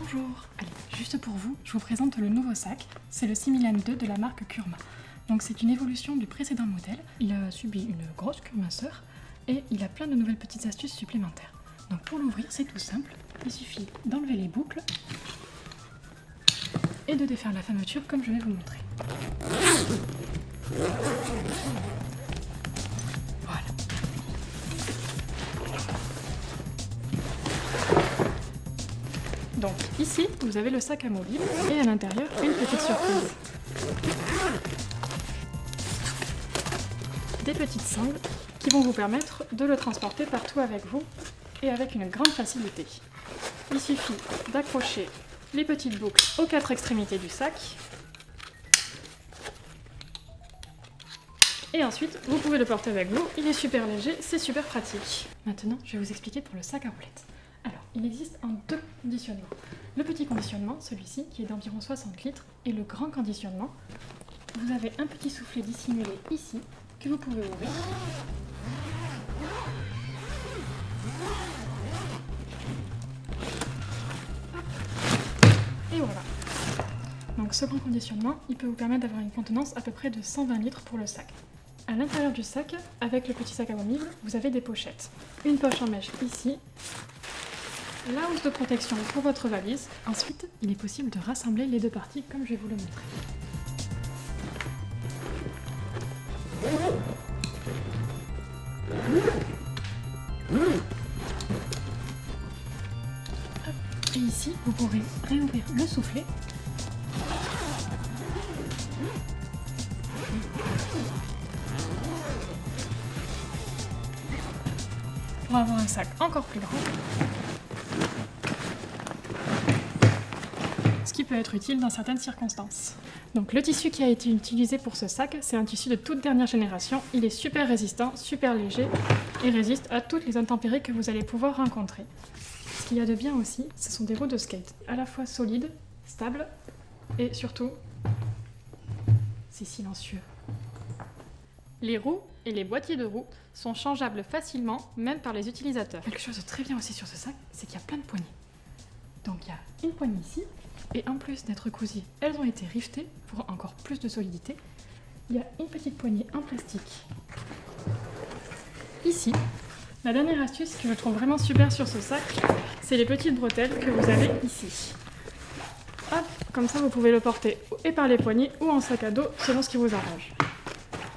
Bonjour. Allez, juste pour vous, je vous présente le nouveau sac. C'est le Similan 2 de la marque Kurma. Donc c'est une évolution du précédent modèle. Il a subi une grosse curmasseur et il a plein de nouvelles petites astuces supplémentaires. Donc pour l'ouvrir, c'est tout simple. Il suffit d'enlever les boucles et de défaire la fermeture comme je vais vous montrer. Voilà. Donc ici, vous avez le sac amovible et à l'intérieur, une petite surprise. Des petites sangles qui vont vous permettre de le transporter partout avec vous et avec une grande facilité. Il suffit d'accrocher les petites boucles aux quatre extrémités du sac. Et ensuite, vous pouvez le porter avec vous. Il est super léger, c'est super pratique. Maintenant, je vais vous expliquer pour le sac à roulettes. Alors, il existe en deux conditionnements. Le petit conditionnement, celui-ci, qui est d'environ 60 litres, et le grand conditionnement. Vous avez un petit soufflet dissimulé ici, que vous pouvez ouvrir. Et voilà. Donc ce grand conditionnement, il peut vous permettre d'avoir une contenance à peu près de 120 litres pour le sac. À l'intérieur du sac, avec le petit sac amovible, vous avez des pochettes. Une poche en mèche ici, la housse de protection pour votre valise. Ensuite, il est possible de rassembler les deux parties comme je vais vous le montrer. Et ici, vous pourrez réouvrir le soufflet pour avoir un sac encore plus grand, ce qui peut être utile dans certaines circonstances. Donc le tissu qui a été utilisé pour ce sac, c'est un tissu de toute dernière génération. Il est super résistant, super léger et résiste à toutes les intempéries que vous allez pouvoir rencontrer. Ce qu'il y a de bien aussi, ce sont des roues de skate, à la fois solides, stables et surtout, c'est silencieux. Les roues et les boîtiers de roues sont changeables facilement, même par les utilisateurs. Quelque chose de très bien aussi sur ce sac, c'est qu'il y a plein de poignées. Donc il y a une poignée ici, et en plus d'être cousues, elles ont été rivetées pour encore plus de solidité. Il y a une petite poignée en plastique ici. La dernière astuce que je trouve vraiment super sur ce sac, c'est les petites bretelles que vous avez ici. Hop, comme ça vous pouvez le porter et par les poignets ou en sac à dos selon ce qui vous arrange.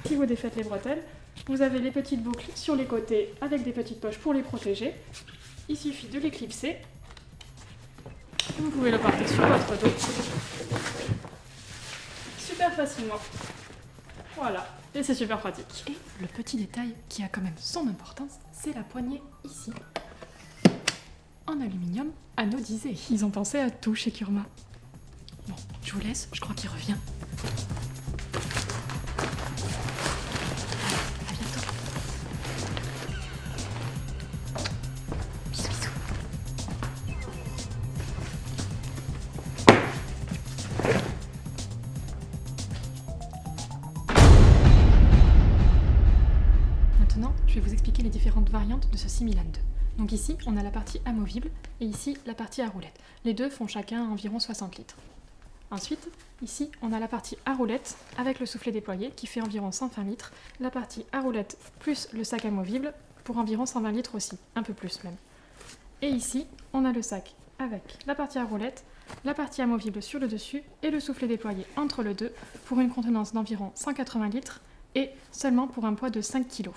Si vous défaites les bretelles, vous avez les petites boucles sur les côtés avec des petites poches pour les protéger. Il suffit de les clipser. Vous pouvez le porter sur votre dos. Super facilement. Voilà, et c'est super pratique. Et le petit détail qui a quand même son importance, c'est la poignée ici. En aluminium anodisé. Ils ont pensé à tout chez Kurma. Bon, je vous laisse, je crois qu'il revient. À bientôt. Bisous, bisous. Maintenant, je vais vous expliquer les différentes variantes de ce Similan 2. Donc ici, on a la partie amovible et ici, la partie à roulettes. Les deux font chacun environ 60 litres. Ensuite, ici, on a la partie à roulettes avec le soufflet déployé qui fait environ 120 litres. La partie à roulettes plus le sac amovible pour environ 120 litres aussi, un peu plus même. Et ici, on a le sac avec la partie à roulettes, la partie amovible sur le dessus et le soufflet déployé entre les deux pour une contenance d'environ 180 litres et seulement pour un poids de 5 kg.